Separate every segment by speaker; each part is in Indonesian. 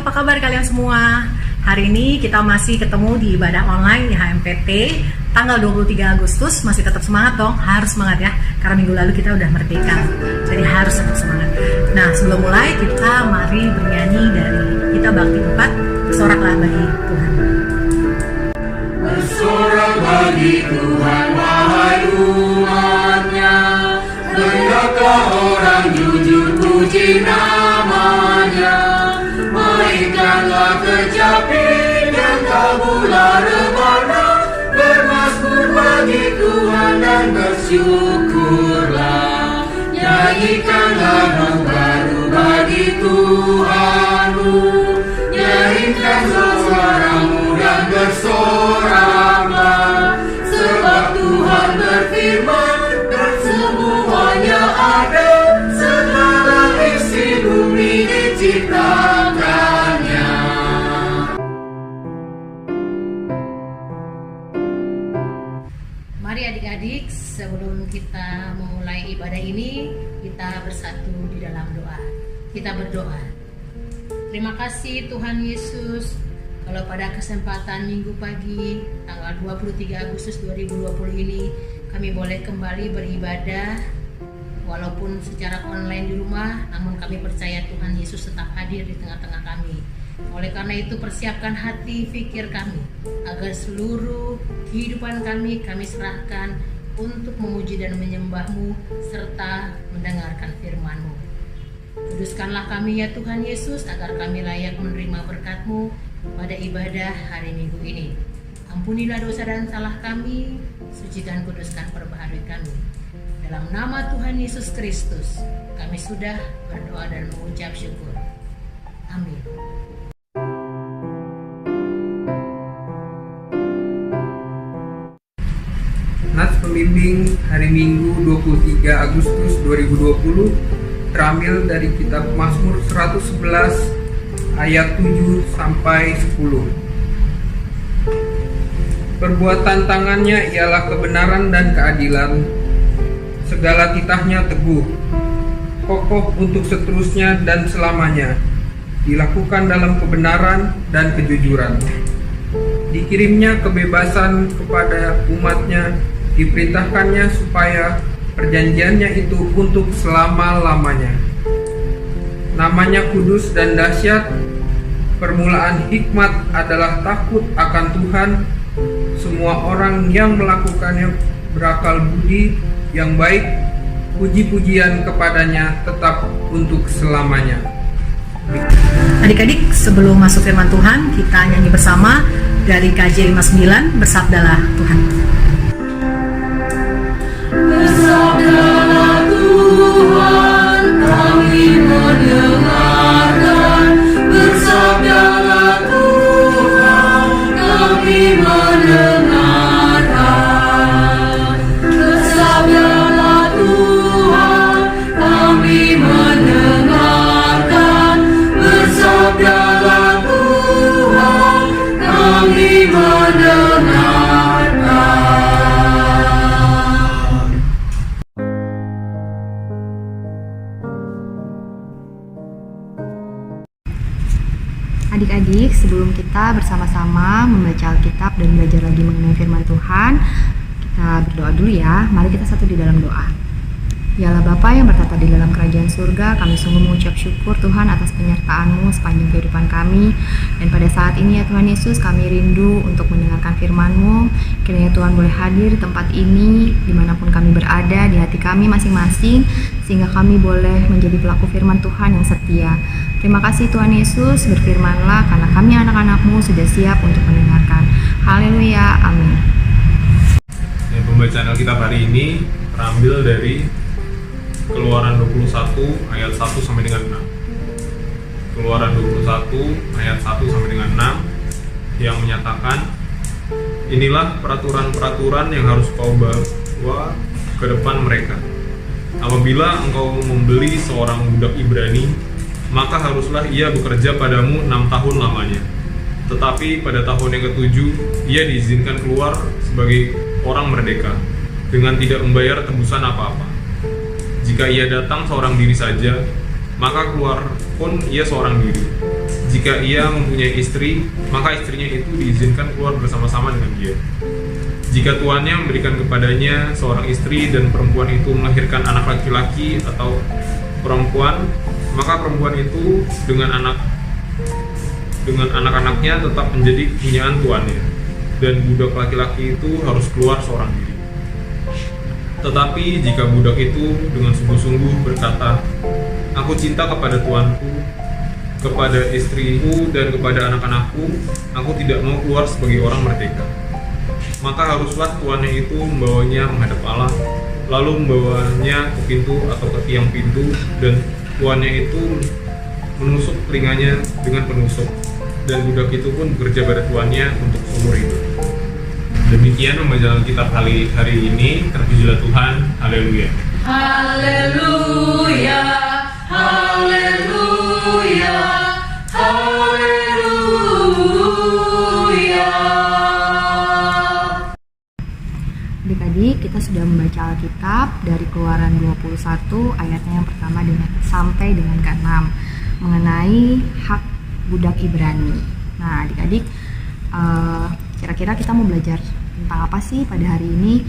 Speaker 1: apa kabar kalian semua? Hari ini kita masih ketemu di ibadah online di HMPT tanggal 23 Agustus. Masih tetap semangat dong, harus semangat ya. Karena minggu lalu kita udah merdeka, jadi harus tetap semangat. Nah, sebelum mulai kita mari bernyanyi dari Kita Bakti 4, Bersoraklah bagi Tuhan.
Speaker 2: Bersorak bagi Tuhan wahai umatnya, hendaklah orang jujur puji namanya. Mainkanlah kecapi dan tabula rebana, bermasmur bagi Tuhan dan bersyukurlah. Nyanyikanlah lagu baru bagi Tuhanmu, nyanyikan suaramu dan bersoraklah, sebab Tuhan berfirman dan semuanya ada, segala isi bumi diciptakannya.
Speaker 1: Mari adik-adik, sebelum kita memulai ibadah ini, kita bersatu di dalam doa. Kita berdoa. Terima kasih Tuhan Yesus, kalau pada kesempatan minggu pagi tanggal 23 Agustus 2020 ini kami boleh kembali beribadah walaupun secara online di rumah, namun kami percaya Tuhan Yesus tetap hadir di tengah-tengah kami. Oleh karena itu persiapkan hati pikir kami agar seluruh kehidupan kami serahkan untuk memuji dan menyembah-Mu serta mendengarkan firman-Mu. Kuduskanlah kami ya Tuhan Yesus agar kami layak menerima berkat-Mu pada ibadah hari Minggu ini. Ampunilah dosa dan salah kami, sucikan kuduskan perbaharui kami. Dalam nama Tuhan Yesus Kristus kami sudah berdoa dan mengucap syukur. Amin.
Speaker 3: Nats pembimbing hari Minggu 23 Agustus 2020 terambil dari kitab Mazmur 111 ayat 7 sampai 10. Perbuatan tangannya ialah kebenaran dan keadilan, segala titahnya teguh, kokoh untuk seterusnya dan selamanya, dilakukan dalam kebenaran dan kejujuran. Dikirimnya kebebasan kepada umatnya, diperintahkannya supaya perjanjiannya itu untuk selama-lamanya. Namanya kudus dan dahsyat, permulaan hikmat adalah takut akan Tuhan. Semua orang yang melakukannya berakal budi yang baik, puji-pujian kepadanya tetap untuk selamanya.
Speaker 1: Adik-adik, sebelum masuk firman Tuhan, kita nyanyi bersama dari KJ 59, Bersabdalah Tuhan.
Speaker 2: Bersabdalah Tuhan, kami mendengarkan. Bersabdalah Tuhan, kami mendengarkan. Bersabdalah Tuhan, kami mendengarkan. Bersabdalah Tuhan, kami mendengarkan.
Speaker 4: Adik-adik, sebelum kita bersama-sama membaca Alkitab dan belajar lagi mengenai firman Tuhan, kita berdoa dulu ya. Mari kita satu di dalam doa. Yalah Bapa yang bertata di dalam kerajaan surga, kami sungguh mengucap syukur Tuhan atas penyertaan-Mu sepanjang kehidupan kami. Dan pada saat ini ya Tuhan Yesus, kami rindu untuk mendengarkan firman-Mu. Kiranya Tuhan boleh hadir di tempat ini, dimanapun kami berada, di hati kami masing-masing, sehingga kami boleh menjadi pelaku firman Tuhan yang setia. Terima kasih Tuhan Yesus, berfirmanlah karena kami anak-anak-Mu sudah siap untuk mendengarkan. Haleluya, amin.
Speaker 5: Pembacaan Alkitab hari ini terambil dari Keluaran 21 ayat 1 sampai dengan 6. Keluaran 21 ayat 1 sampai dengan 6 yang menyatakan, inilah peraturan-peraturan yang harus kau bawa ke depan mereka. Apabila engkau membeli seorang budak Ibrani, maka haruslah ia bekerja padamu 6 tahun lamanya. Tetapi pada tahun yang ke-7 ia diizinkan keluar sebagai orang merdeka dengan tidak membayar tebusan apa-apa. Jika ia datang seorang diri saja, maka keluar pun ia seorang diri. Jika ia mempunyai istri, maka istrinya itu diizinkan keluar bersama-sama dengan dia. Jika tuannya memberikan kepadanya seorang istri dan perempuan itu melahirkan anak laki-laki atau perempuan, maka perempuan itu dengan anak-anaknya tetap menjadi kepunyaan tuannya, dan budak laki-laki itu harus keluar seorang diri. Tetapi jika budak itu dengan sungguh-sungguh berkata, "Aku cinta kepada tuanku, kepada istriku, dan kepada anak-anakku, aku tidak mau keluar sebagai orang merdeka," maka haruslah tuannya itu membawanya menghadap Allah, lalu membawanya ke pintu atau ke tiang pintu, dan tuannya itu menusuk telinganya dengan penusuk, dan budak itu pun bekerja pada tuannya untuk seumur hidup. Demikian pembacaan Alkitab hari ini. Terpujilah Tuhan. Haleluya.
Speaker 2: Haleluya, haleluya, haleluya.
Speaker 4: Adik-adik, kita sudah membaca Alkitab dari Keluaran 21 ayatnya yang pertama sampai dengan ke-6 mengenai hak budak Ibrani. Nah, adik-adik, kira-kira kita mau belajar tentang apa sih pada hari ini?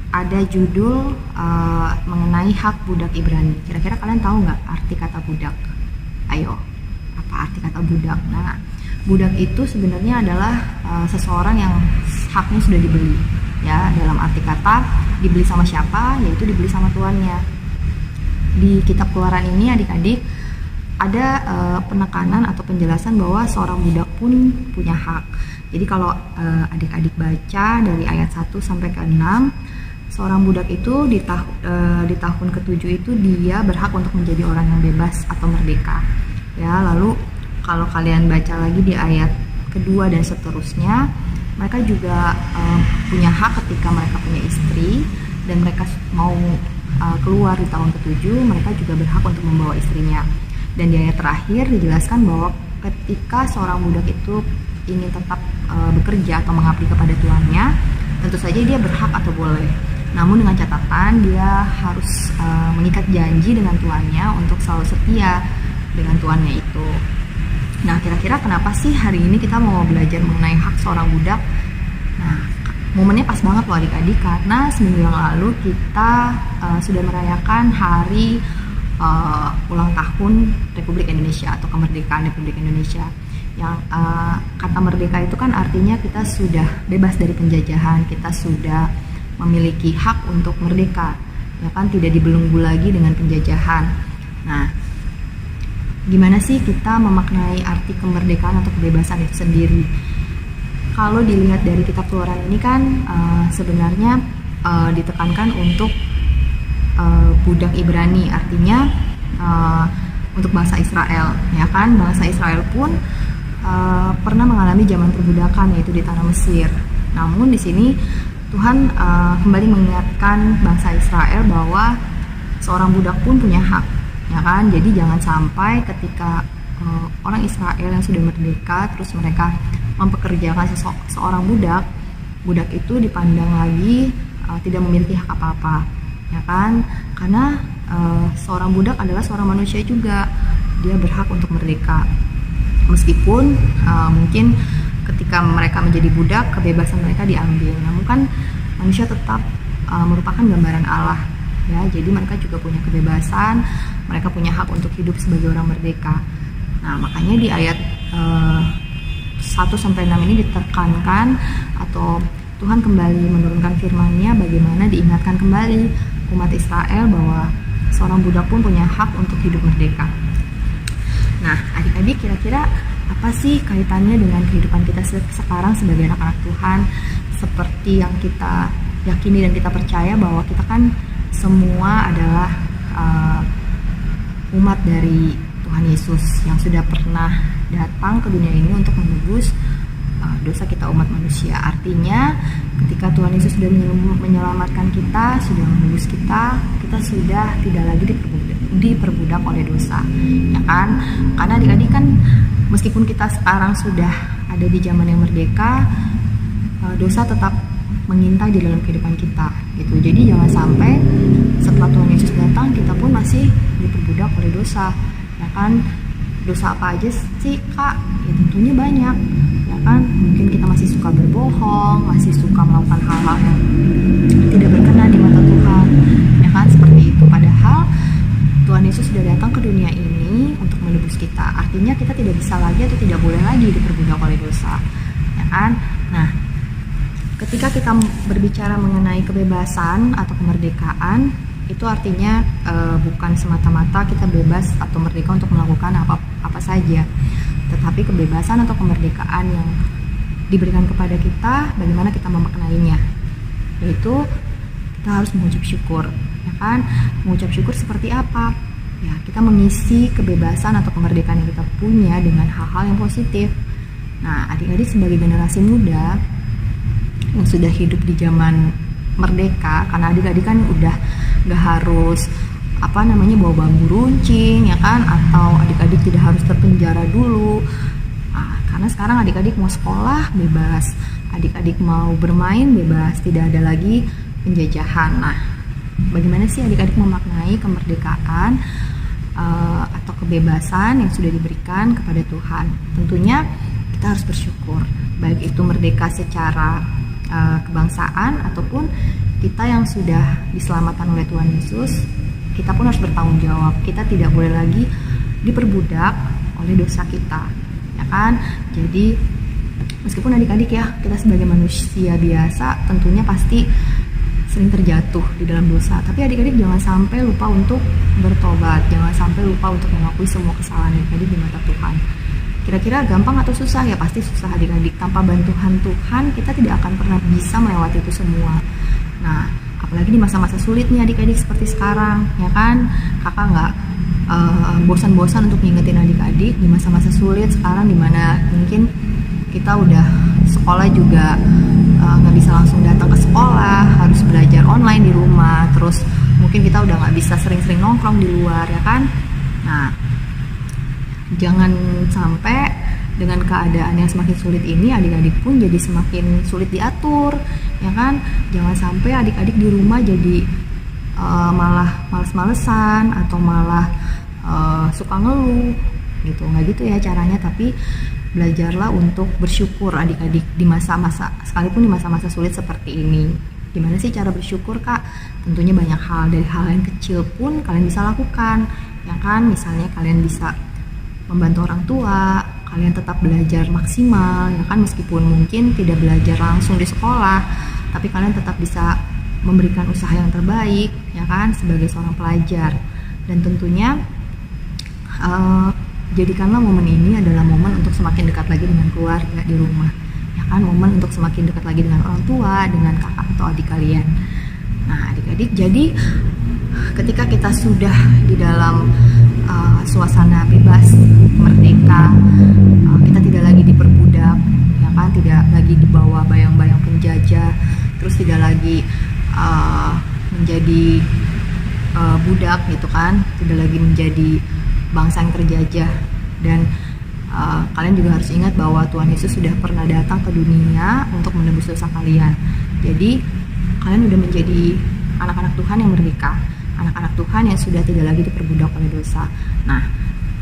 Speaker 4: Ada judul mengenai hak budak Ibrani. Kira-kira kalian tahu nggak arti kata budak? Ayo, apa arti kata budak? Nah, budak itu sebenarnya adalah seseorang yang haknya sudah dibeli. Ya, dalam arti kata dibeli sama siapa? Yaitu dibeli sama tuannya. Di kitab Keluaran ini, adik-adik, ada penekanan atau penjelasan bahwa seorang budak pun punya hak. Jadi kalau adik-adik baca dari ayat 1 sampai ke 6, seorang budak itu di tahun ke-7 itu dia berhak untuk menjadi orang yang bebas atau merdeka. Ya, lalu kalau kalian baca lagi di ayat kedua dan seterusnya, mereka juga punya hak ketika mereka punya istri dan mereka mau keluar di tahun ke-7, mereka juga berhak untuk membawa istrinya. Dan di ayat terakhir dijelaskan bahwa ketika seorang budak itu ingin tetap bekerja atau mengabdi kepada tuannya, tentu saja dia berhak atau boleh. Namun dengan catatan dia harus mengikat janji dengan tuannya untuk selalu setia dengan tuannya itu. Nah, kira-kira kenapa sih hari ini kita mau belajar mengenai hak seorang budak? Nah, momennya pas banget loh adik-adik, karena seminggu yang lalu kita sudah merayakan hari ulang tahun Republik Indonesia atau kemerdekaan Republik Indonesia. Yang kata merdeka itu kan artinya kita sudah bebas dari penjajahan, kita sudah memiliki hak untuk merdeka, ya kan, tidak dibelenggu lagi dengan penjajahan. Nah, gimana sih kita memaknai arti kemerdekaan atau kebebasan itu sendiri? Kalau dilihat dari kitab Keluaran ini kan sebenarnya ditekankan untuk budak Ibrani, artinya untuk bangsa Israel, ya kan, bangsa Israel pun pernah mengalami zaman perbudakan, yaitu di tanah Mesir. Namun di sini Tuhan kembali mengingatkan bangsa Israel bahwa seorang budak pun punya hak, ya kan. Jadi jangan sampai ketika orang Israel yang sudah merdeka terus mereka mempekerjakan seorang budak itu dipandang lagi tidak memiliki hak apa-apa, ya kan. Karena seorang budak adalah seorang manusia juga, dia berhak untuk merdeka. Meskipun mungkin ketika mereka menjadi budak, kebebasan mereka diambil, namun kan manusia tetap merupakan gambaran Allah, ya. Jadi mereka juga punya kebebasan, mereka punya hak untuk hidup sebagai orang merdeka. Nah, makanya di ayat 1-6 ini ditekankan atau Tuhan kembali menurunkan firman-Nya bagaimana diingatkan kembali umat Israel bahwa seorang budak pun punya hak untuk hidup merdeka. Nah, adik-adik, kira-kira apa sih kaitannya dengan kehidupan kita sekarang sebagai anak-anak Tuhan? Seperti yang kita yakini dan kita percaya bahwa kita kan semua adalah umat dari Tuhan Yesus yang sudah pernah datang ke dunia ini untuk menebus dosa kita umat manusia. Artinya ketika Tuhan Yesus sudah menyelamatkan kita, sudah menebus kita sudah tidak lagi diperbudak oleh dosa, ya kan? Karena adik-adik kan meskipun kita sekarang sudah ada di zaman yang merdeka, dosa tetap mengintai di dalam kehidupan kita, gitu. Jadi jangan sampai setelah Tuhan Yesus datang kita pun masih diperbudak oleh dosa, ya kan. Dosa apa aja sih Kak? Ya tentunya banyak, ya kan. Mungkin kita masih suka berbohong, masih suka melakukan hal-hal yang tidak berkenan di mata Tuhan, ya kan, seperti itu. Padahal Tuhan Yesus sudah datang ke dunia ini untuk menebus kita. Artinya kita tidak bisa lagi atau tidak boleh lagi diperbudak oleh dosa, ya kan. Nah, ketika kita berbicara mengenai kebebasan atau kemerdekaan, itu artinya bukan semata-mata kita bebas atau merdeka untuk melakukan apa saja, tetapi kebebasan atau kemerdekaan yang diberikan kepada kita, bagaimana kita memaknainya, yaitu kita harus mengucap syukur, ya kan. Mengucap syukur seperti apa? Ya, kita mengisi kebebasan atau kemerdekaan yang kita punya dengan hal-hal yang positif. Nah, adik-adik sebagai generasi muda yang sudah hidup di zaman merdeka, karena adik-adik kan udah gak harus bawa bambu runcing, ya kan, atau adik-adik tidak harus terpenjara dulu. Nah, karena sekarang adik-adik mau sekolah bebas, adik-adik mau bermain bebas, tidak ada lagi penjajahan. Nah, bagaimana sih adik-adik memaknai kemerdekaan atau kebebasan yang sudah diberikan kepada Tuhan? Tentunya kita harus bersyukur, baik itu merdeka secara kebangsaan ataupun kita yang sudah diselamatkan oleh Tuhan Yesus, kita pun harus bertanggung jawab. Kita tidak boleh lagi diperbudak oleh dosa kita, ya kan. Jadi meskipun adik-adik ya, kita sebagai manusia biasa tentunya pasti sering terjatuh di dalam dosa, tapi adik-adik jangan sampai lupa untuk bertobat, jangan sampai lupa untuk mengakui semua kesalahan adik-adik di mata Tuhan. Kira-kira gampang atau susah? Ya pasti susah adik-adik. Tanpa bantuan Tuhan kita tidak akan pernah bisa melewati itu semua. Nah, apalagi di masa-masa sulit nih adik-adik seperti sekarang, ya kan. Kakak nggak bosan-bosan untuk ngingetin adik-adik di masa-masa sulit sekarang, dimana mungkin kita udah sekolah juga nggak bisa langsung datang ke sekolah, harus belajar online di rumah, terus mungkin kita udah nggak bisa sering-sering nongkrong di luar, ya kan. Nah, jangan sampai dengan keadaan yang semakin sulit ini adik-adik pun jadi semakin sulit diatur, ya kan. Jangan sampai adik-adik di rumah jadi malah males-malesan atau malah suka ngeluh gitu. Nggak gitu ya caranya, tapi belajarlah untuk bersyukur adik-adik di masa-masa, sekalipun di masa-masa sulit seperti ini. Gimana sih cara bersyukur Kak? Tentunya banyak hal, dari hal yang kecil pun kalian bisa lakukan, ya kan. Misalnya kalian bisa membantu orang tua, kalian tetap belajar maksimal, ya kan, meskipun mungkin tidak belajar langsung di sekolah, tapi kalian tetap bisa memberikan usaha yang terbaik, ya kan, sebagai seorang pelajar. Dan tentunya jadikanlah momen ini adalah momen untuk semakin dekat lagi dengan keluarga di rumah, ya kan, momen untuk semakin dekat lagi dengan orang tua, dengan kakak atau adik kalian. Nah adik-adik, jadi ketika kita sudah di dalam suasana bebas, merdeka, kita tidak lagi diperbudak, ya kan, tidak lagi dibawa bayang-bayang penjajah, terus tidak lagi menjadi budak gitu kan, tidak lagi menjadi bangsa yang terjajah. Dan kalian juga harus ingat bahwa Tuhan Yesus sudah pernah datang ke dunia untuk menebus dosa kalian. Jadi kalian udah menjadi anak-anak Tuhan yang merdeka, anak-anak Tuhan yang sudah tidak lagi diperbudak oleh dosa. Nah,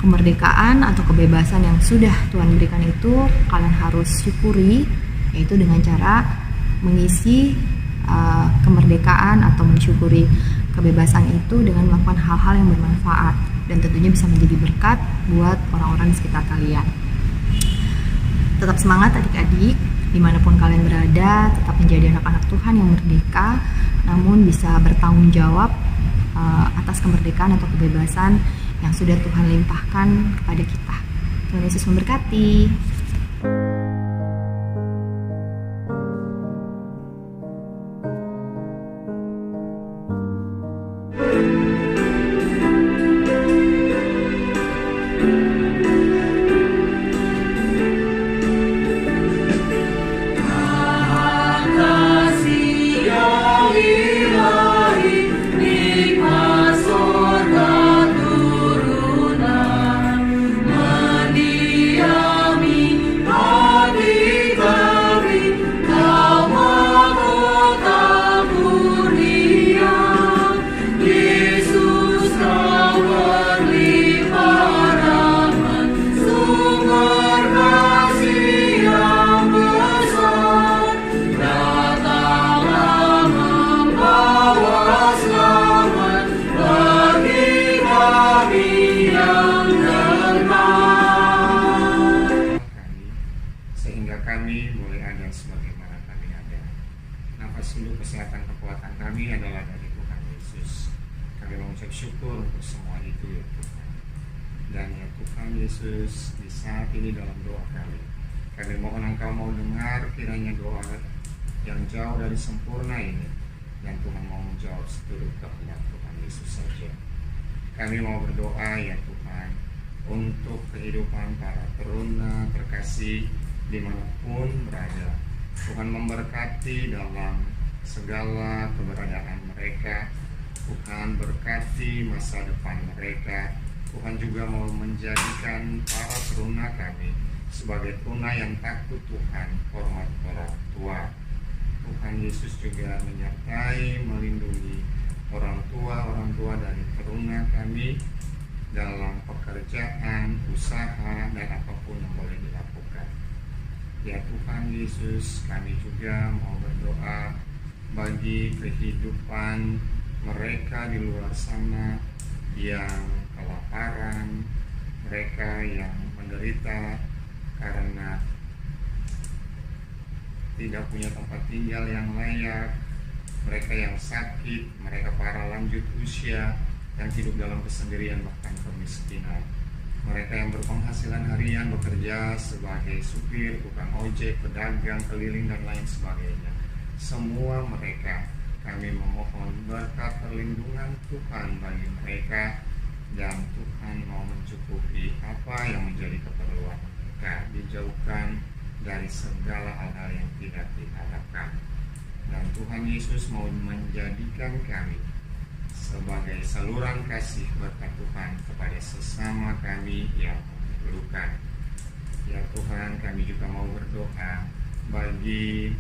Speaker 4: kemerdekaan atau kebebasan yang sudah Tuhan berikan itu kalian harus syukuri, yaitu dengan cara mengisi kemerdekaan atau mensyukuri kebebasan itu dengan melakukan hal-hal yang bermanfaat dan tentunya bisa menjadi berkat buat orang-orang di sekitar kalian. Tetap semangat adik-adik, dimanapun kalian berada, tetap menjadi anak-anak Tuhan yang merdeka, namun bisa bertanggung jawab atas kemerdekaan atau kebebasan yang sudah Tuhan limpahkan kepada kita. Tuhan Yesus memberkati.
Speaker 2: Mendiami
Speaker 6: boleh ada sebagaimana kami ada. Nafas hidup, kesehatan, kekuatan kami adalah dari Tuhan Yesus. Kami mengucap syukur untuk semua itu ya Tuhan. Dan ya Tuhan Yesus, di saat ini dalam doa kami mohon Engkau mau dengar kiranya doa yang jauh dari sempurna ini, dan Tuhan mau menjawab seturut kehendak Tuhan Yesus saja. Kami mau berdoa ya Tuhan untuk kehidupan para teruna terkasih dimanapun berada. Tuhan memberkati dalam segala keberadaan mereka. Tuhan berkati masa depan mereka. Tuhan juga mau menjadikan para teruna kami sebagai teruna yang takut Tuhan, hormat orang tua. Tuhan Yesus juga menyertai, melindungi orang tua dari teruna kami dalam pekerjaan, usaha, dan apapun yang boleh dilakukan. Ya Tuhan Yesus, kami juga mau berdoa bagi kehidupan mereka di luar sana yang kelaparan, mereka yang menderita karena tidak punya tempat tinggal yang layak, mereka yang sakit, mereka para lanjut usia yang hidup dalam kesendirian bahkan kemiskinan, mereka yang berpenghasilan harian bekerja sebagai supir, tukang ojek, pedagang, keliling, dan lain sebagainya. Semua mereka kami memohon berkat perlindungan Tuhan bagi mereka, dan Tuhan mau mencukupi apa yang menjadi keperluan mereka, dijauhkan dari segala hal-hal yang tidak diharapkan. Dan Tuhan Yesus mau menjadikan kami sebagai saluran kasih berkat Tuhan kepada sesama kami yang memerlukan. Ya Tuhan, kami juga mau berdoa bagi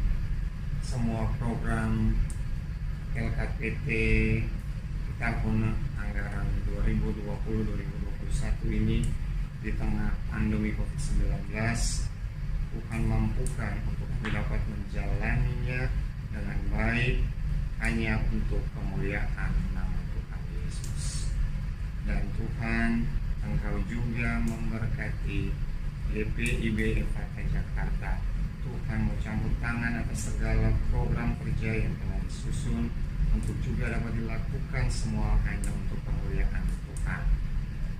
Speaker 6: semua program LKPT tahun anggaran 2020-2021 ini di tengah pandemi COVID-19. Tuhan mampukan untuk kami dapat menjalaninya dengan baik hanya untuk kemuliaan nama Tuhan Yesus. Dan Tuhan, Engkau juga memberkati GPIB Ephatha Jakarta. Tuhan mau campur tangan atas segala program kerja yang telah disusun untuk juga dapat dilakukan semua hanya untuk kemuliaan Tuhan.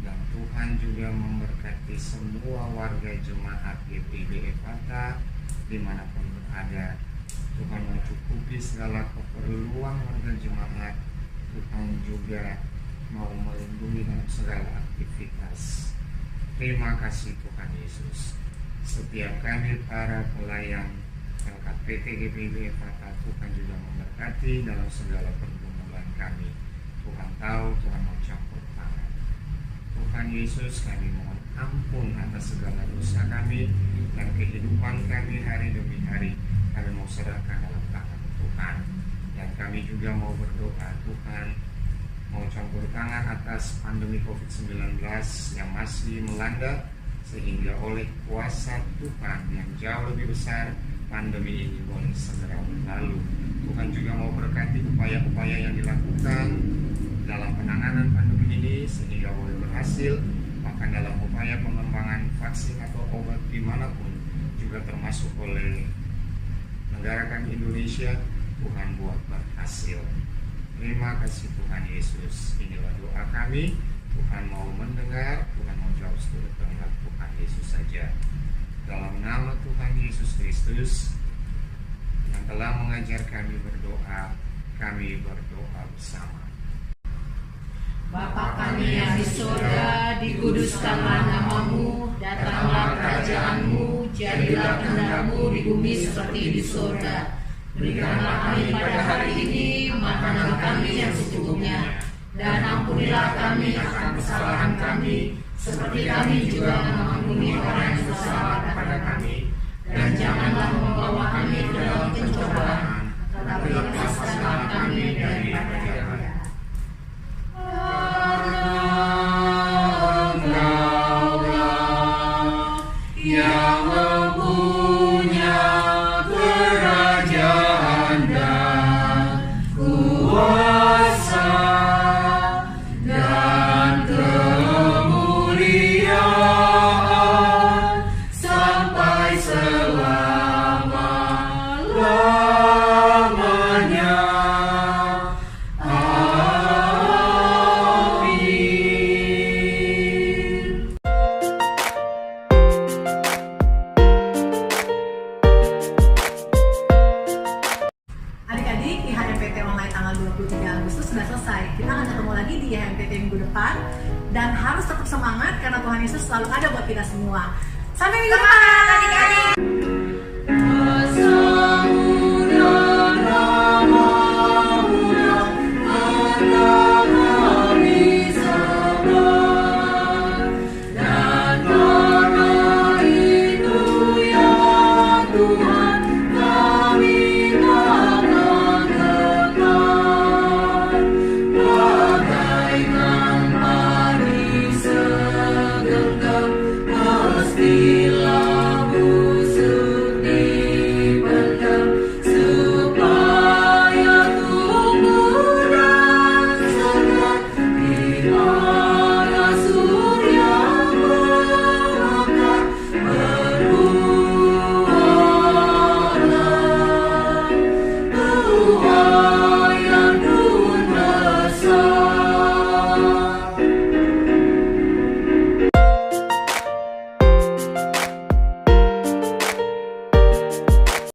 Speaker 6: Dan Tuhan juga memberkati semua warga jemaat GPIB Ephatha dimanapun berada. Tuhan mencukupi segala keperluan warga jemaat. Tuhan juga mau melindungi dalam segala aktivitas. Terima kasih Tuhan Yesus. Setiap kami para pelayan LKPT GPIB Ephatha, Tuhan juga memberkati dalam segala pergumulan kami. Tuhan tahu, Tuhan mau campur tangan. Tuhan Yesus, kami mohon ampun atas segala dosa kami dan kehidupan kami hari demi hari. Kami mau serahkan dalam tangan Tuhan. Dan kami juga mau berdoa, Tuhan mau campur tangan atas pandemi COVID-19 yang masih melanda, sehingga oleh kuasa Tuhan yang jauh lebih besar, pandemi ini boleh segera berlalu. Tuhan juga mau berkati upaya-upaya yang dilakukan dalam penanganan pandemi ini sehingga boleh berhasil, bahkan dalam upaya pengembangan vaksin atau obat dimanapun juga termasuk oleh negara kami Indonesia. Tuhan buat berhasil. Terima kasih Tuhan Yesus. Inilah doa kami. Tuhan mau mendengar, Tuhan mau jawab seturut kehendak Tuhan Yesus saja. Dalam nama Tuhan Yesus Kristus yang telah mengajar kami berdoa, kami berdoa bersama.
Speaker 1: Bapa kami yang di surga, dikuduskanlah namamu, datanglah kerajaanmu, jadilah kehendak-Mu di bumi seperti di surga. Berikanlah kami pada hari ini makanan kami yang secukupnya, dan ampunilah kami akan kesalahan kami, seperti kami juga mengampuni orang yang bersalah kepada kami. Dan janganlah membawa kami ke dalam pencobaan, tetapi lepaskanlah kami dari jahat.
Speaker 2: Yang mempunyai kerajaan dan kuasa dan kemuliaan sampai selama
Speaker 7: 23 Agustus sudah selesai. Kita akan ketemu lagi di HMTT minggu depan. Dan harus tetap semangat karena Tuhan Yesus selalu ada buat kita semua. Sampai minggu depan adik-adik.